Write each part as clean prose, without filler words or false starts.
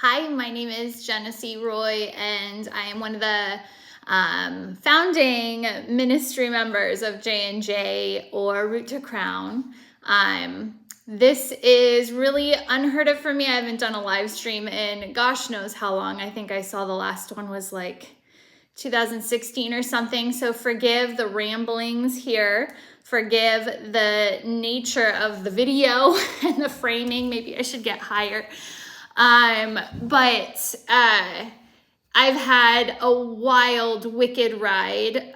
Hi, my name is Jenessee Roy, and I am one of the founding ministry members of J&J or Roottocrown. This is really unheard of for me. I haven't done a live stream in gosh knows how long. I think I saw the last one was like 2016 or something. So forgive the ramblings here. Forgive the nature of the video and the framing. Maybe I should get higher. But I've had a wild, wicked ride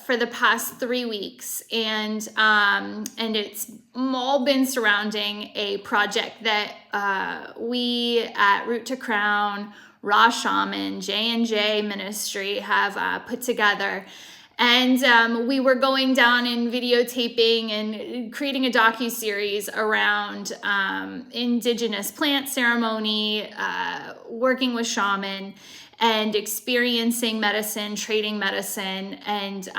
for the past 3 weeks, and it's all been surrounding a project that we at Roottocrown, Raw Shaman, J&J Ministry have put together. And we were going down and videotaping and creating a docu-series around indigenous plant ceremony, working with shaman, and experiencing medicine, trading medicine, and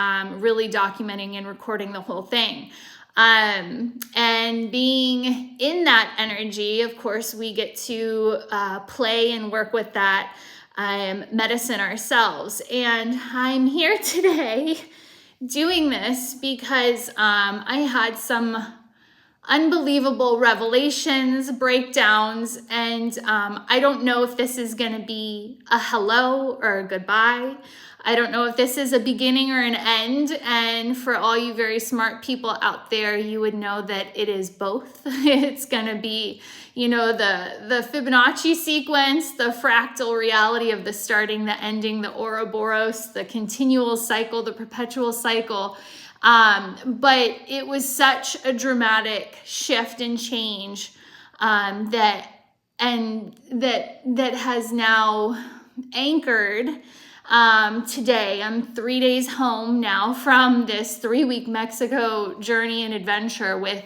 really documenting and recording the whole thing. And being in that energy, of course, we get to play and work with that medicine ourselves. And I'm here today doing this because I had some unbelievable revelations, breakdowns, and I don't know if this is going to be a hello or a goodbye. I don't know if this is a beginning or an end. And for all you very smart people out there, you would know that it is both. It's going to be, the Fibonacci sequence, the fractal reality of the starting, the ending, the Ouroboros, the continual cycle, the perpetual cycle. But it was such a dramatic shift and change that has now anchored today. I'm 3 days home now from this 3-week Mexico journey and adventure with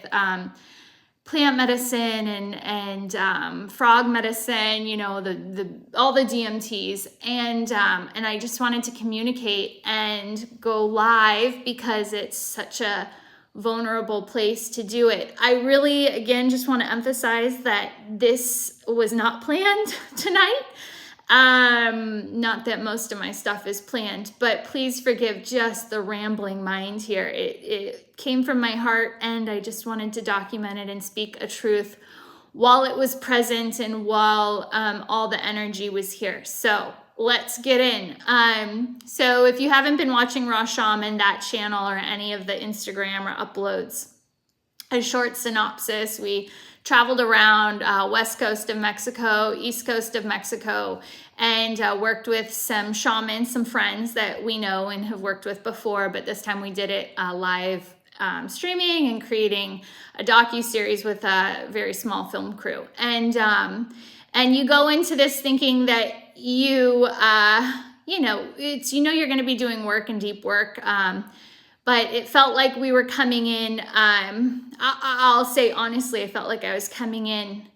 plant medicine and frog medicine, all the DMTs, and I just wanted to communicate and go live because it's such a vulnerable place to do it. I really, again, just want to emphasize that this was not planned tonight. Not that most of my stuff is planned, but please forgive just the rambling mind here. It came from my heart, and I just wanted to document it and speak a truth while it was present and while all the energy was here. So let's get in. So if you haven't been watching Raw Shaman, that channel, or any of the Instagram or uploads, a short synopsis: we traveled around west coast of Mexico, east coast of Mexico, and worked with some shamans, some friends that we know and have worked with before, but this time we did it live streaming and creating a docu-series with a very small film crew. And you go into this thinking that you're going to be doing work and deep work, but it felt like we were coming in, I'll say honestly, I felt like I was coming in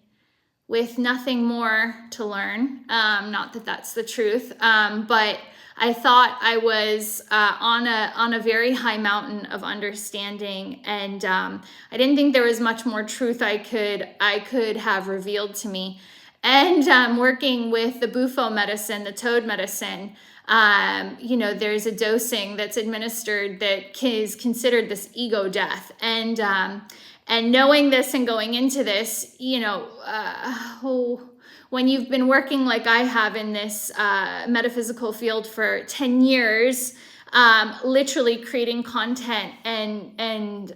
with nothing more to learn. Not that that's the truth, but I thought I was on a very high mountain of understanding, and I didn't think there was much more truth I could have revealed to me. And working with the bufo medicine, the toad medicine, there's a dosing that's administered that is considered this ego death. And knowing this and going into this, when you've been working like I have in this metaphysical field for 10 years, literally creating content and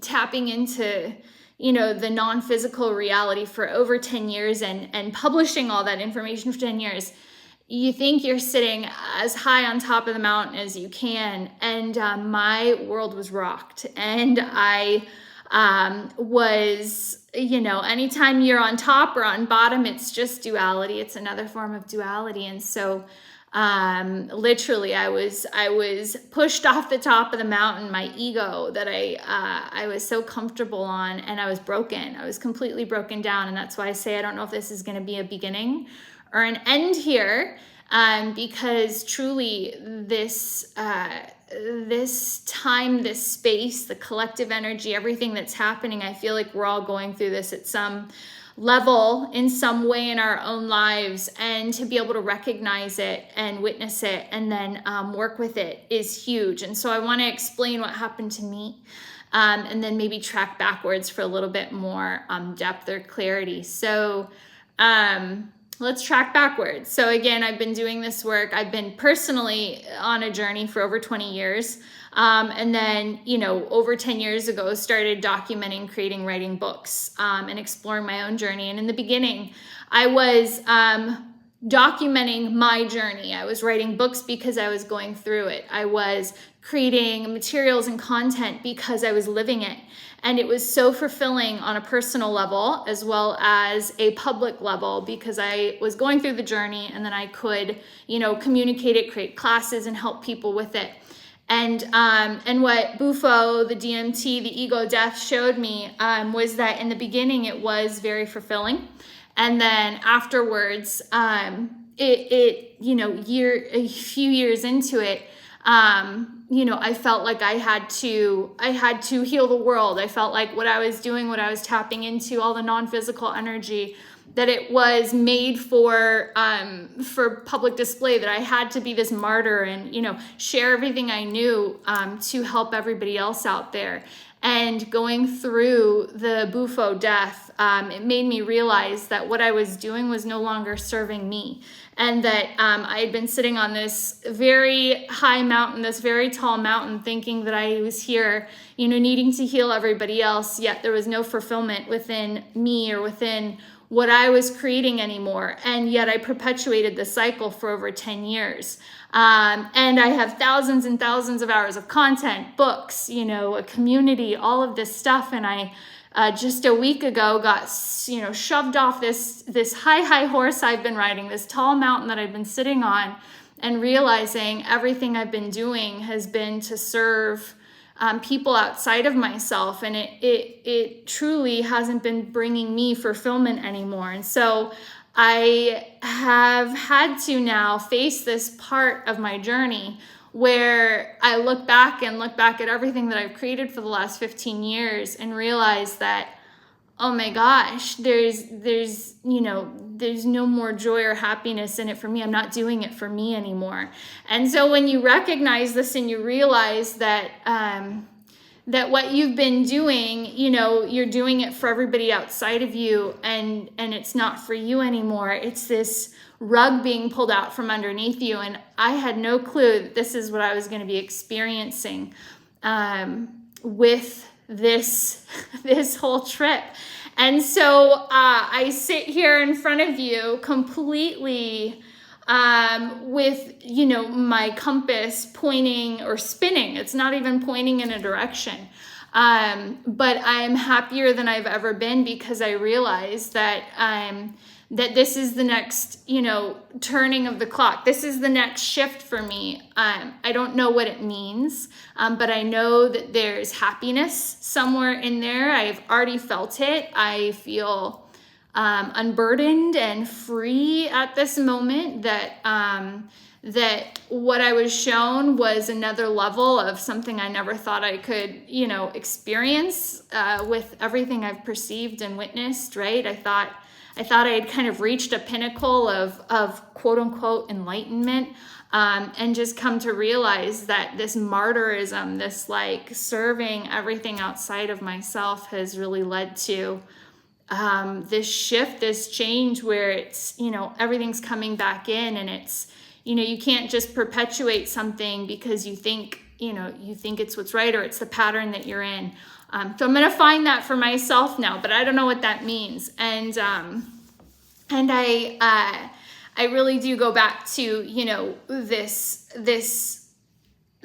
tapping into the non-physical reality for over 10 years and publishing all that information for 10 years, you think you're sitting as high on top of the mountain as you can. And my world was rocked. And I was, anytime you're on top or on bottom, it's just duality. It's another form of duality. And so literally I was pushed off the top of the mountain, my ego that I was so comfortable on, and I was broken. I was completely broken down. And that's why I say I don't know if this is going to be a beginning or an end here, because truly this time, this space, the collective energy, everything that's happening, I feel like we're all going through this at some level in some way in our own lives, and to be able to recognize it and witness it and then work with it is huge. And so I want to explain what happened to me, and then maybe track backwards for a little bit more depth or clarity. So let's track backwards. So again, I've been doing this work. I've been personally on a journey for over 20 years. And then, over 10 years ago, started documenting, creating, writing books, and exploring my own journey. And in the beginning, I was documenting my journey. I was writing books because I was going through it. I was creating materials and content because I was living it. And it was so fulfilling on a personal level as well as a public level, because I was going through the journey, and then I could, communicate it, create classes, and help people with it. And what Bufo, the DMT, the ego death showed me was that in the beginning it was very fulfilling, and then afterwards, a few years into it, I felt like I had to heal the world. I felt like what I was doing, what I was tapping into, all the non-physical energy, that it was made for public display, that I had to be this martyr and, share everything I knew to help everybody else out there. And going through the Bufo death, it made me realize that what I was doing was no longer serving me. And that I had been sitting on this very high mountain, this very tall mountain, thinking that I was here, needing to heal everybody else, yet there was no fulfillment within me or within what I was creating anymore. And yet I perpetuated the cycle for over 10 years. And I have thousands and thousands of hours of content, books, a community, all of this stuff. And I just a week ago got, shoved off this high horse I've been riding, this tall mountain that I've been sitting on, and realizing everything I've been doing has been to serve people outside of myself, and it truly hasn't been bringing me fulfillment anymore. And so I have had to now face this part of my journey where I look back at everything that I've created for the last 15 years and realize that, oh my gosh, there's no more joy or happiness in it for me. I'm not doing it for me anymore. And so when you recognize this and you realize that that what you've been doing, you're doing it for everybody outside of you, and it's not for you anymore. It's this rug being pulled out from underneath you. And I had no clue that this is what I was going to be experiencing with this whole trip. And so I sit here in front of you completely with, my compass pointing or spinning. It's not even pointing in a direction. But I'm happier than I've ever been, because I realize that that this is the next, turning of the clock. This is the next shift for me. I don't know what it means, but I know that there's happiness somewhere in there. I've already felt it. I feel unburdened and free at this moment, that what I was shown was another level of something I never thought I could, experience with everything I've perceived and witnessed, right? I thought I had kind of reached a pinnacle of quote unquote enlightenment, and just come to realize that this martyrism, this serving everything outside of myself, has really led to this shift, this change where it's, everything's coming back in, and it's, you can't just perpetuate something because you think it's what's right, or it's the pattern that you're in. So I'm going to find that for myself now, but I don't know what that means. And I really do go back to,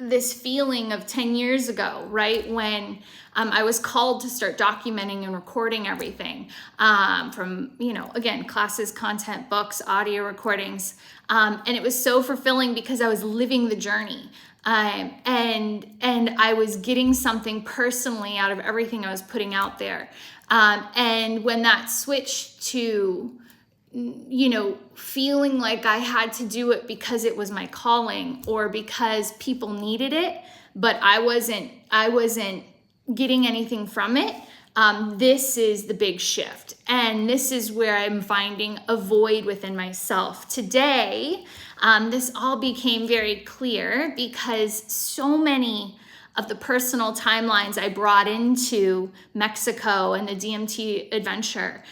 this feeling of 10 years ago, right? When I was called to start documenting and recording everything, from, again, classes, content, books, audio recordings. And it was so fulfilling because I was living the journey. And I was getting something personally out of everything I was putting out there. And when that switched to, feeling like I had to do it because it was my calling, or because people needed it, but I wasn't getting anything from it. this is the big shift. And this is where I'm finding a void within myself. Today, this all became very clear because so many of the personal timelines I brought into Mexico and the DMT adventure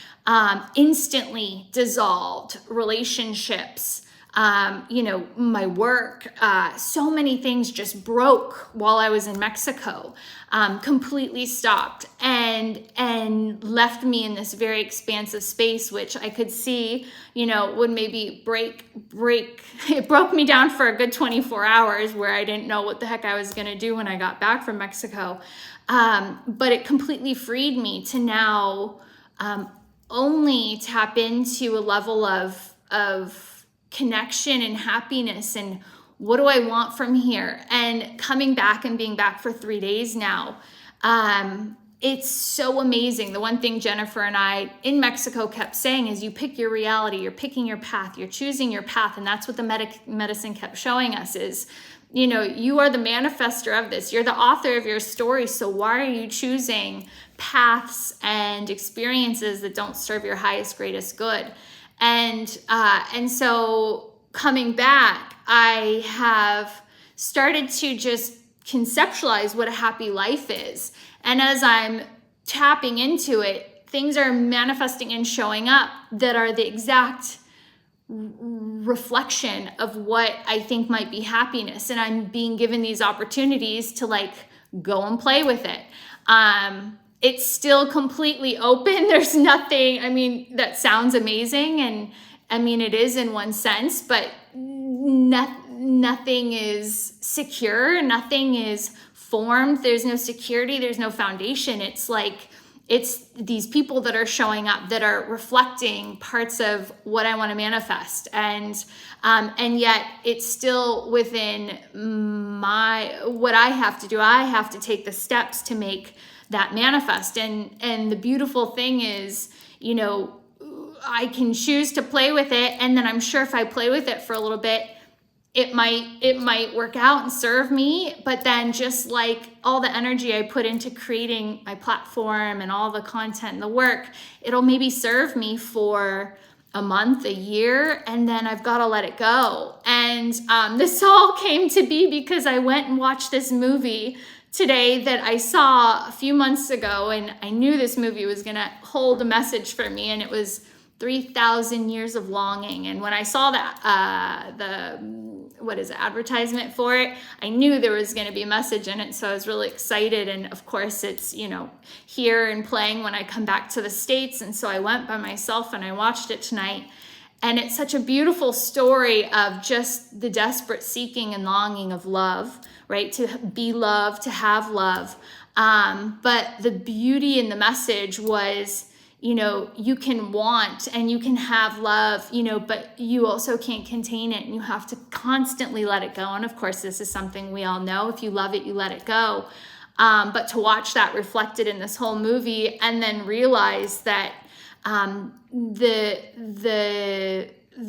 instantly dissolved relationships. My work, so many things just broke while I was in Mexico, completely stopped and left me in this very expansive space, which I could see, would maybe it broke me down for a good 24 hours where I didn't know what the heck I was going to do when I got back from Mexico. But it completely freed me to now, only tap into a level of connection and happiness and what do I want from here. And coming back and being back for 3 days now, it's so amazing. The one thing Jennifer and I in Mexico kept saying is you pick your reality, you're picking your path, you're choosing your path. And that's what the medicine kept showing us is, you are the manifester of this. You're the author of your story. So why are you choosing paths and experiences that don't serve your highest, greatest good? And so coming back, I have started to just conceptualize what a happy life is. And as I'm tapping into it, things are manifesting and showing up that are the exact reflection of what I think might be happiness. And I'm being given these opportunities to go and play with it. It's still completely open. There's nothing, that sounds amazing. And it is in one sense, but nothing is secure. Nothing is formed. There's no security. There's no foundation. It's these people that are showing up that are reflecting parts of what I want to manifest. And yet it's still within what I have to do. I have to take the steps to make that manifest. And the beautiful thing is, I can choose to play with it. And then I'm sure if I play with it for a little bit, it might work out and serve me. But then just like all the energy I put into creating my platform and all the content and the work, it'll maybe serve me for a month, a year, and then I've got to let it go. And this all came to be because I went and watched this movie today that I saw a few months ago, and I knew this movie was going to hold a message for me, and it was 3,000 Years of Longing. And when I saw that, advertisement for it, I knew there was going to be a message in it, so I was really excited. And of course it's, here and playing when I come back to the States, and so I went by myself and I watched it tonight. And it's such a beautiful story of just the desperate seeking and longing of love, right? To be loved, to have love. But the beauty in the message was, you can want and you can have love, but you also can't contain it, and you have to constantly let it go. And of course, this is something we all know. If you love it, you let it go. But to watch that reflected in this whole movie and then realize that the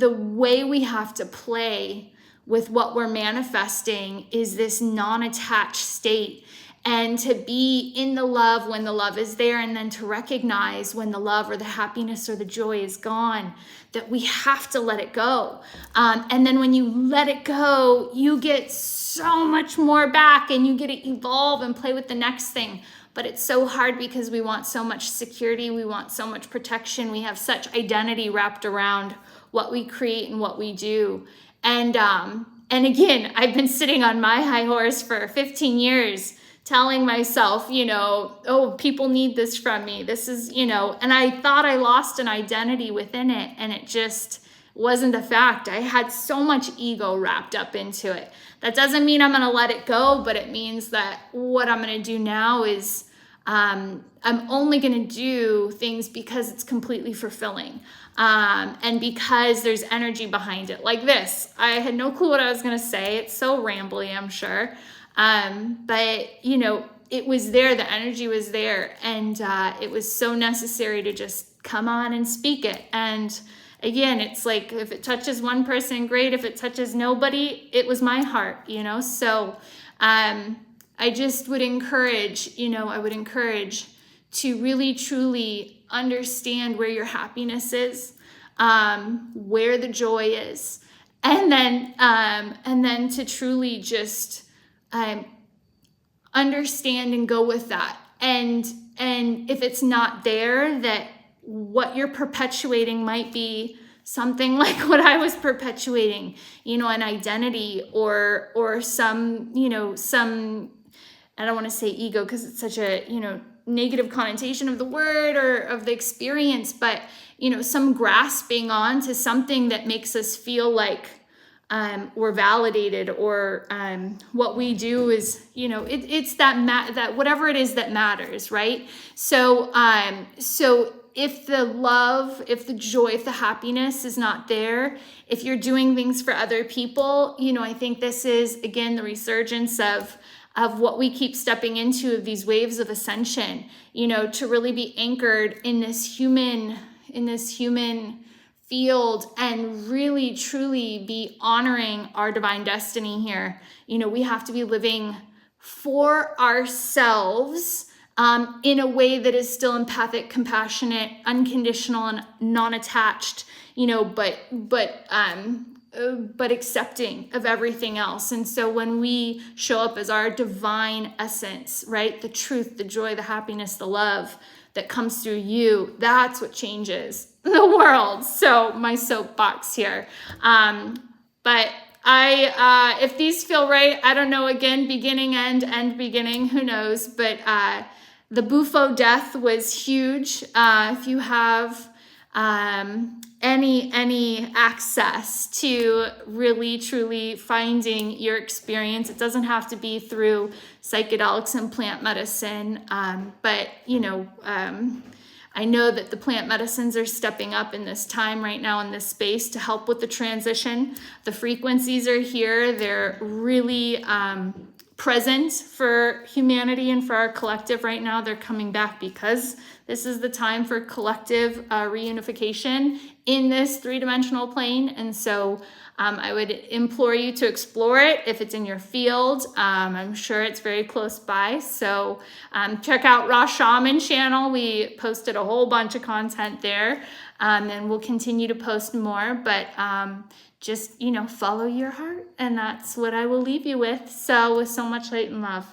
way we have to play with what we're manifesting is this non-attached state, and to be in the love when the love is there, and then to recognize when the love or the happiness or the joy is gone, that we have to let it go. And then when you let it go, you get so much more back, and you get to evolve and play with the next thing. But it's so hard because we want so much security. We want so much protection. We have such identity wrapped around what we create and what we do. And again, I've been sitting on my high horse for 15 years telling myself, oh, people need this from me. This is, and I thought I lost an identity within it, and it just wasn't a fact. I had so much ego wrapped up into it. That doesn't mean I'm going to let it go, but it means that what I'm going to do now is I'm only going to do things because it's completely fulfilling. And because there's energy behind it. Like this, I had no clue what I was going to say. It's so rambly, I'm sure. But it was there, the energy was there, and it was so necessary to just come on and speak it. And again, it's like, if it touches one person, great. If it touches nobody, it was my heart, so I just would encourage, to really truly understand where your happiness is, where the joy is, and then to truly just understand and go with that. And if it's not there, that what you're perpetuating might be something like what I was perpetuating, an identity or some, some, I don't want to say ego because it's such a, negative connotation of the word or of the experience, but, some grasping on to something that makes us feel like we're validated, or what we do is, it's that whatever it is that matters, right? So if the love, if the joy, if the happiness is not there, if you're doing things for other people, I think this is, again, the resurgence of what we keep stepping into, of these waves of ascension, to really be anchored in this human field and really truly be honoring our divine destiny here. We have to be living for ourselves in a way that is still empathic, compassionate, unconditional, and non-attached, but accepting of everything else. And so when we show up as our divine essence, right, the truth, the joy, the happiness, the love that comes through you, that's what changes the world. So my soapbox here. But if these feel right, I don't know, again, beginning, end, beginning, who knows, but the Bufo death was huge. If you have any access to really truly finding your experience, it doesn't have to be through psychedelics and plant medicine, but I know that the plant medicines are stepping up in this time right now in this space to help with the transition. The frequencies are here. They're really present for humanity and for our collective right now. They're coming back because this is the time for collective reunification in this three-dimensional plane. And so I would implore you to explore it if it's in your field. I'm sure it's very close by. So check out Raw Shaman channel. We posted a whole bunch of content there, and we'll continue to post more. But just, follow your heart. And that's what I will leave you with. So with so much light and love.